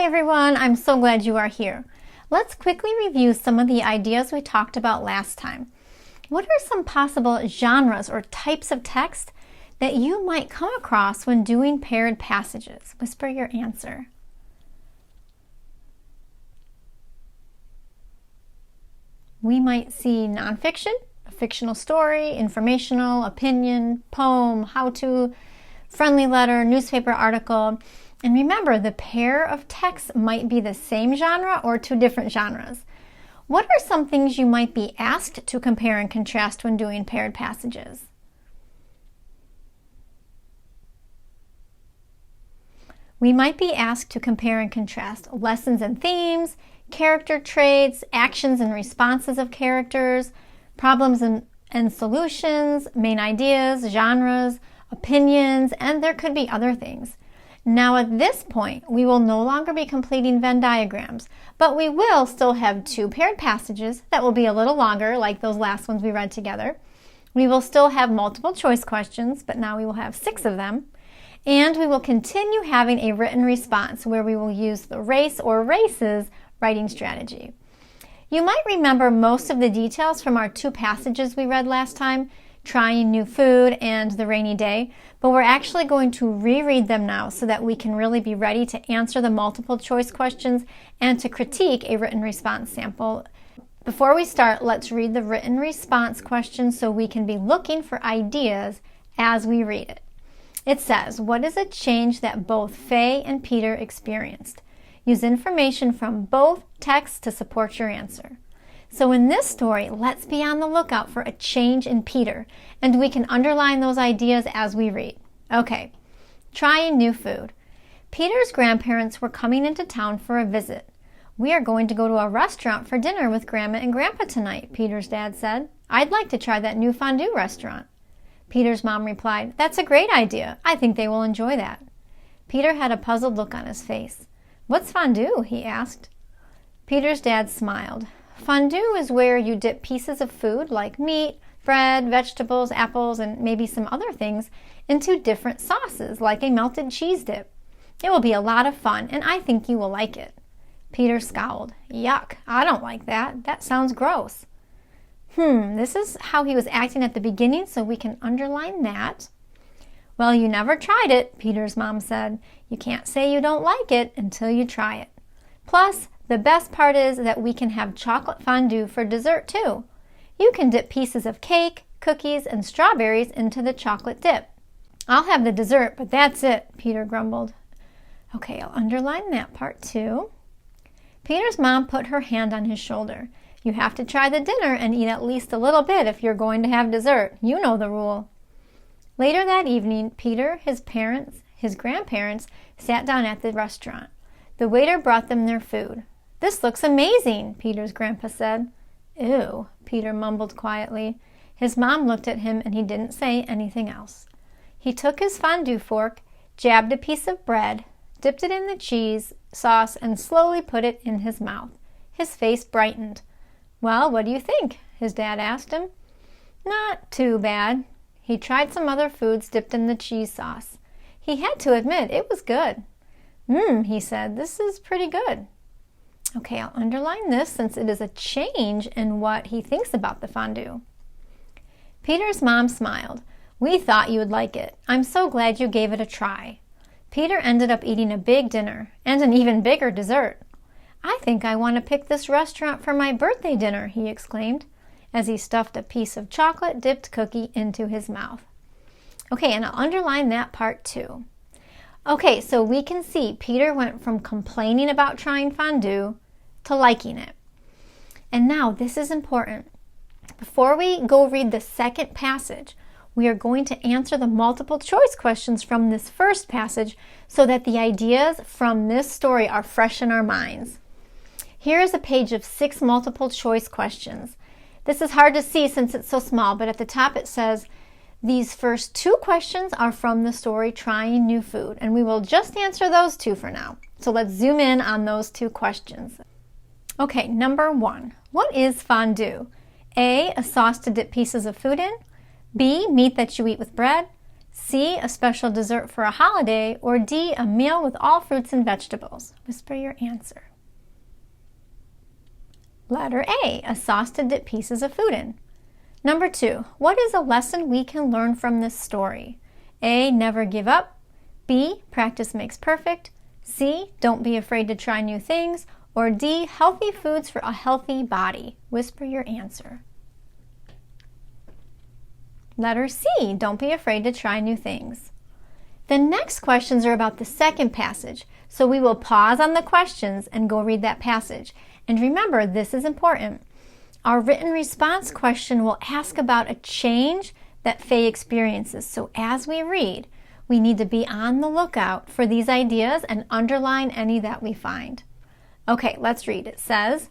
Hi everyone, I'm so glad you are here. Let's quickly review some of the ideas we talked about last time. What are some possible genres or types of text that you might come across when doing paired passages? Whisper your answer. We might see nonfiction, a fictional story, informational, opinion, poem, how-to, friendly letter, newspaper article. And remember, the pair of texts might be the same genre or two different genres. What are some things you might be asked to compare and contrast when doing paired passages? We might be asked to compare and contrast lessons and themes, character traits, actions and responses of characters, problems and solutions, main ideas, genres, opinions, and there could be other things. Now at this point, we will no longer be completing Venn diagrams, but we will still have two paired passages that will be a little longer, like those last ones we read together. We will still have multiple choice questions, but now we will have 6 of them. And we will continue having a written response where we will use the race or races writing strategy. You might remember most of the details from our 2 passages we read last time, Trying New Food and The Rainy Day, but we're actually going to reread them now so that we can really be ready to answer the multiple choice questions and to critique a written response sample. Before we start, let's read the written response question so we can be looking for ideas as we read it. It says, what is a change that both Faye and Peter experienced? Use information from both texts to support your answer. So in this story, let's be on the lookout for a change in Peter, and we can underline those ideas as we read. Okay, trying new food. Peter's grandparents were coming into town for a visit. We are going to go to a restaurant for dinner with Grandma and Grandpa tonight, Peter's dad said. I'd like to try that new fondue restaurant. Peter's mom replied, that's a great idea. I think they will enjoy that. Peter had a puzzled look on his face. What's fondue? He asked. Peter's dad smiled. Fondue is where you dip pieces of food like meat, bread, vegetables, apples, and maybe some other things into different sauces like a melted cheese dip. It will be a lot of fun, and I think you will like it. Peter scowled. Yuck, I don't like that. That sounds gross. This is how he was acting at the beginning, so we can underline that. Well, you never tried it, Peter's mom said. You can't say you don't like it until you try it. Plus, the best part is that we can have chocolate fondue for dessert too. You can dip pieces of cake, cookies, and strawberries into the chocolate dip. I'll have the dessert, but that's it, Peter grumbled. Okay, I'll underline that part too. Peter's mom put her hand on his shoulder. You have to try the dinner and eat at least a little bit if you're going to have dessert. You know the rule. Later that evening, Peter, his parents, his grandparents sat down at the restaurant. The waiter brought them their food. This looks amazing, Peter's grandpa said. Ew, Peter mumbled quietly. His mom looked at him and he didn't say anything else. He took his fondue fork, jabbed a piece of bread, dipped it in the cheese sauce, and slowly put it in his mouth. His face brightened. Well, what do you think? His dad asked him. Not too bad. He tried some other foods dipped in the cheese sauce. He had to admit it was good. He said, this is pretty good. Okay, I'll underline this since it is a change in what he thinks about the fondue. Peter's mom smiled. We thought you would like it. I'm so glad you gave it a try. Peter ended up eating a big dinner and an even bigger dessert. I think I want to pick this restaurant for my birthday dinner, he exclaimed, as he stuffed a piece of chocolate-dipped cookie into his mouth. Okay, and I'll underline that part too. Okay, so we can see Peter went from complaining about trying fondue to liking it. And now this is important. Before we go read the second passage, we are going to answer the multiple choice questions from this first passage so that the ideas from this story are fresh in our minds. Here is a page of 6 multiple choice questions. This is hard to see since it's so small, but at the top it says, these first 2 questions are from the story Trying New Food, and we will just answer those 2 for now. So let's zoom in on those 2 questions. Okay, number 1. What is fondue? A sauce to dip pieces of food in. B, meat that you eat with bread. C, a special dessert for a holiday, or D, a meal with all fruits and vegetables? Whisper your answer. Letter A, a sauce to dip pieces of food in. Number 2, what is a lesson we can learn from this story? A, never give up. B, practice makes perfect. C, don't be afraid to try new things. Or D, healthy foods for a healthy body. Whisper your answer. Letter C, don't be afraid to try new things. The next questions are about the second passage, so we will pause on the questions and go read that passage. And remember, this is important. Our written response question will ask about a change that Faye experiences. So as we read, we need to be on the lookout for these ideas and underline any that we find. Okay, let's read. It says,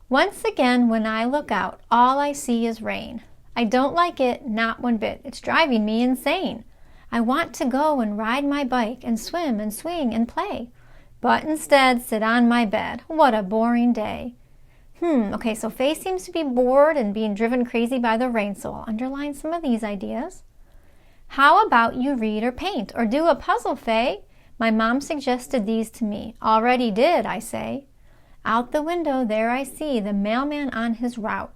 once again, when I look out, all I see is rain. I don't like it, not one bit. It's driving me insane. I want to go and ride my bike and swim and swing and play, but instead sit on my bed. What a boring day. Okay, so Faye seems to be bored and being driven crazy by the rain, so I'll underline some of these ideas. How about you read or paint or do a puzzle, Faye? My mom suggested these to me. Already did, I say. Out the window there I see the mailman on his route.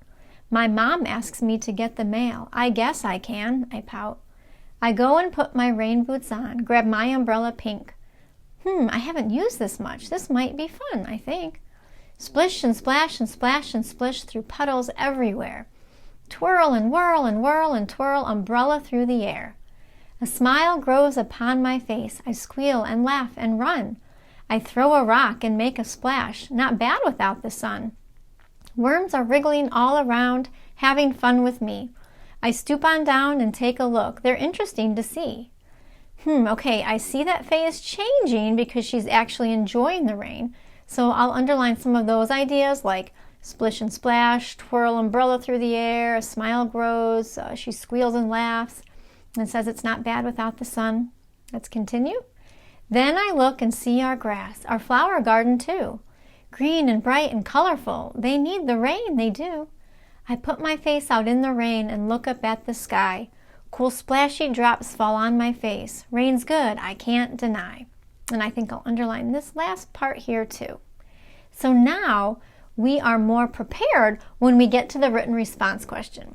My mom asks me to get the mail. I guess I can, I pout. I go and put my rain boots on, grab my umbrella pink. I haven't used this much. This might be fun, I think. Splish and splash and splash and splish through puddles everywhere. Twirl and whirl and whirl and twirl umbrella through the air. A smile grows upon my face. I squeal and laugh and run. I throw a rock and make a splash. Not bad without the sun. Worms are wriggling all around, having fun with me. I stoop on down and take a look. They're interesting to see. Okay, I see that Faye is changing because she's actually enjoying the rain. So I'll underline some of those ideas like splish and splash, twirl umbrella through the air, a smile grows, she squeals and laughs, and says it's not bad without the sun. Let's continue. Then I look and see our grass, our flower garden too. Green and bright and colorful. They need the rain, they do. I put my face out in the rain and look up at the sky. Cool splashy drops fall on my face. Rain's good, I can't deny. And I think I'll underline this last part here too. So now we are more prepared when we get to the written response question.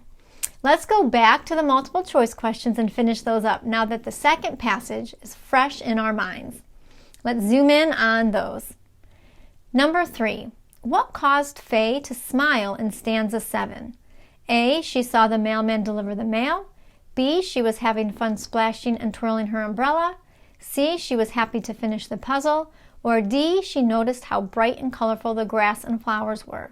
Let's go back to the multiple choice questions and finish those up now that the second passage is fresh in our minds. Let's zoom in on those. Number 3, what caused Faye to smile in stanza 7? A, she saw the mailman deliver the mail. B, she was having fun splashing and twirling her umbrella. C, she was happy to finish the puzzle. Or D, she noticed how bright and colorful the grass and flowers were.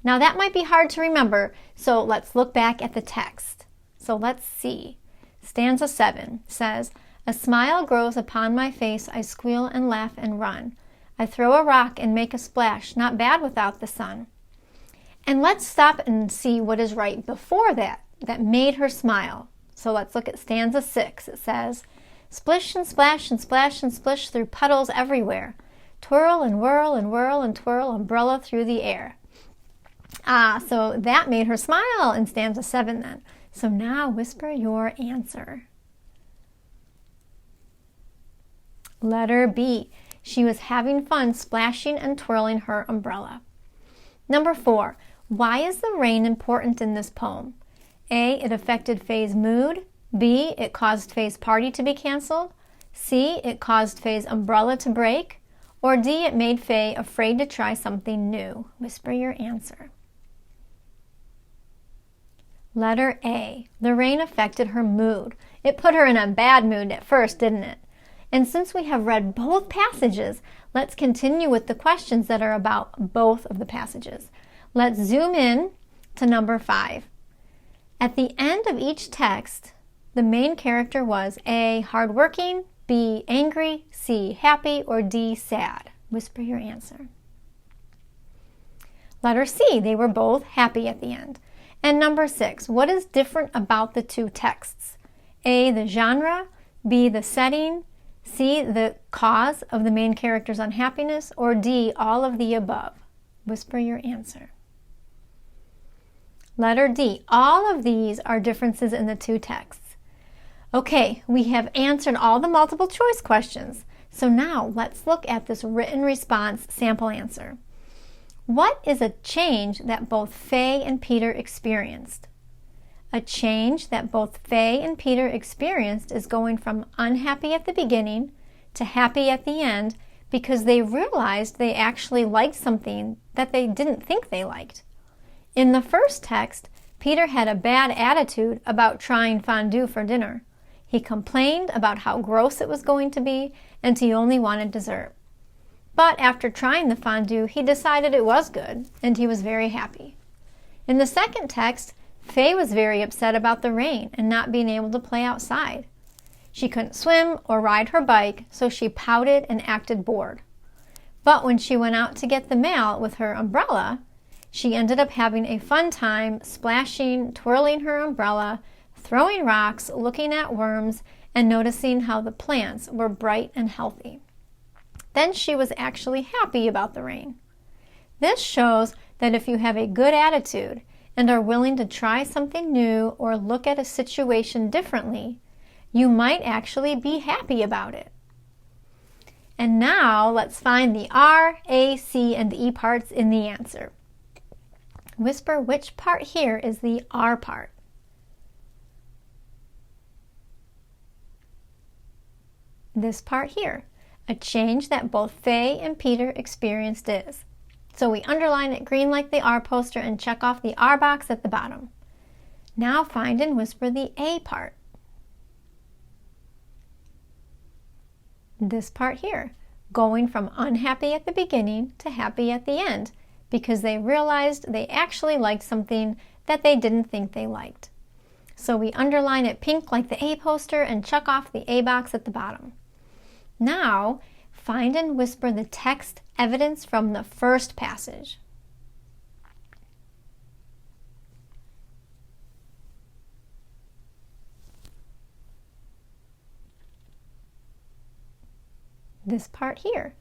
Now that might be hard to remember, so let's look back at the text. So let's see. Stanza 7 says, a smile grows upon my face, I squeal and laugh and run. I throw a rock and make a splash, not bad without the sun. And let's stop and see what is right before that made her smile. So let's look at stanza 6. It says, splish and splash and splash and splish through puddles everywhere. Twirl and whirl and whirl and twirl umbrella through the air. So that made her smile in stanza 7 then. So now whisper your answer. Letter B. She was having fun splashing and twirling her umbrella. Number 4. Why is the rain important in this poem? A, it affected Faye's mood. B, it caused Faye's party to be canceled. C, it caused Faye's umbrella to break. Or D, it made Faye afraid to try something new. Whisper your answer. Letter A. The rain affected her mood. It put her in a bad mood at first, didn't it? And since we have read both passages, let's continue with the questions that are about both of the passages. Let's zoom in to number 5. At the end of each text, the main character was A, hardworking, B, angry, C, happy, or D, sad. Whisper your answer. Letter C, they were both happy at the end. And number 6, what is different about the two texts? A, the genre, B, the setting, C, the cause of the main character's unhappiness, or D, all of the above. Whisper your answer. Letter D, all of these are differences in the two texts. Okay, we have answered all the multiple choice questions. So now let's look at this written response sample answer. What is a change that both Faye and Peter experienced? A change that both Faye and Peter experienced is going from unhappy at the beginning to happy at the end because they realized they actually liked something that they didn't think they liked. In the first text, Peter had a bad attitude about trying fondue for dinner. He complained about how gross it was going to be and he only wanted dessert. But after trying the fondue, he decided it was good and he was very happy. In the second text, Faye was very upset about the rain and not being able to play outside. She couldn't swim or ride her bike, so she pouted and acted bored. But when she went out to get the mail with her umbrella, she ended up having a fun time splashing, twirling her umbrella, throwing rocks, looking at worms, and noticing how the plants were bright and healthy. Then she was actually happy about the rain. This shows that if you have a good attitude and are willing to try something new or look at a situation differently, you might actually be happy about it. And now let's find the R, A, C, and E parts in the answer. Whisper which part here is the R part. This part here. A change that both Faye and Peter experienced is. So we underline it green like the R poster and check off the R box at the bottom. Now find and whisper the A part. This part here, going from unhappy at the beginning to happy at the end because they realized they actually liked something that they didn't think they liked. So we underline it pink like the A poster and check off the A box at the bottom. Now, find and whisper the text evidence from the first passage. This part here.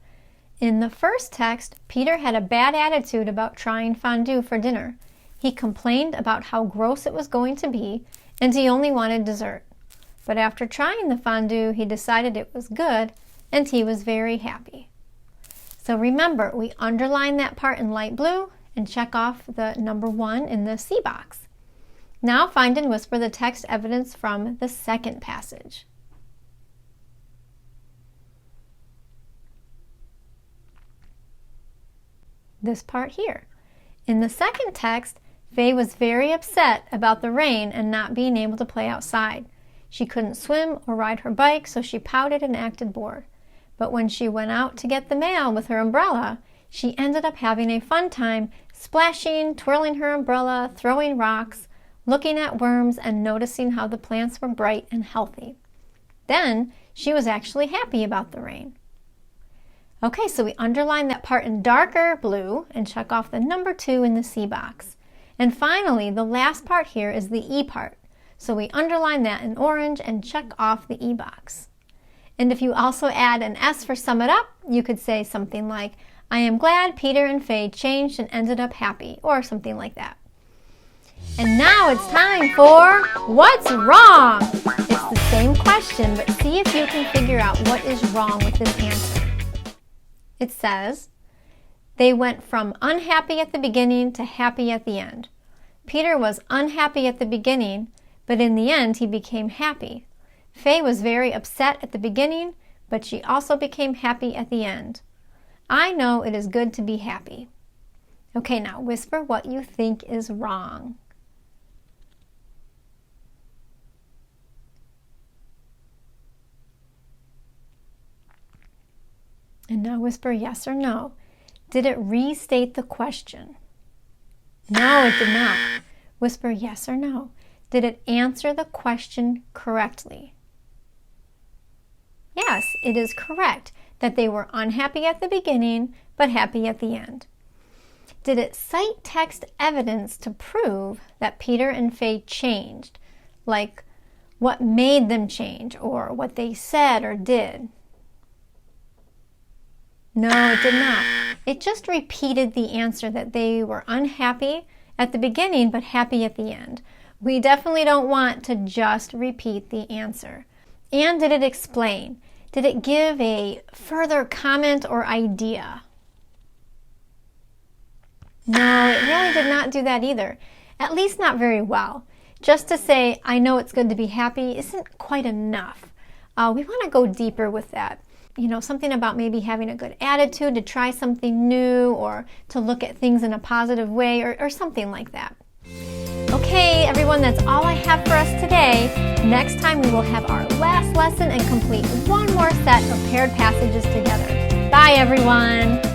In the first text, Peter had a bad attitude about trying fondue for dinner. He complained about how gross it was going to be, and he only wanted dessert. But after trying the fondue, he decided it was good, and he was very happy. So remember, we underline that part in light blue and check off the number 1 in the C box. Now find and whisper the text evidence from the second passage. This part here. In the second text, Faye was very upset about the rain and not being able to play outside. She couldn't swim or ride her bike, so she pouted and acted bored. But when she went out to get the mail with her umbrella, she ended up having a fun time splashing, twirling her umbrella, throwing rocks, looking at worms, and noticing how the plants were bright and healthy. Then she was actually happy about the rain. Okay, so we underline that part in darker blue and check off the number 2 in the C box. And finally, the last part here is the E part. So we underline that in orange and check off the E box. And if you also add an S for sum it up, you could say something like, I am glad Peter and Faye changed and ended up happy, or something like that. And now it's time for What's Wrong? It's the same question, but see if you can figure out what is wrong with this answer. It says, they went from unhappy at the beginning to happy at the end. Peter was unhappy at the beginning, but in the end he became happy. Faye was very upset at the beginning, but she also became happy at the end. I know it is good to be happy. Okay, now whisper what you think is wrong. And now whisper yes or no. Did it restate the question? No, it did not. Whisper yes or no. Did it answer the question correctly? Yes, it is correct that they were unhappy at the beginning, but happy at the end. Did it cite text evidence to prove that Peter and Faye changed? Like what made them change or what they said or did? No, it did not. It just repeated the answer that they were unhappy at the beginning but happy at the end. We definitely don't want to just repeat the answer. And did it explain? Did it give a further comment or idea? No, it really did not do that either. At least not very well. Just to say, I know it's good to be happy isn't quite enough. We want to go deeper with that. You know, something about maybe having a good attitude, to try something new, or to look at things in a positive way, or something like that. Okay, everyone, that's all I have for us today. Next time we will have our last lesson and complete one more set of paired passages together. Bye, everyone.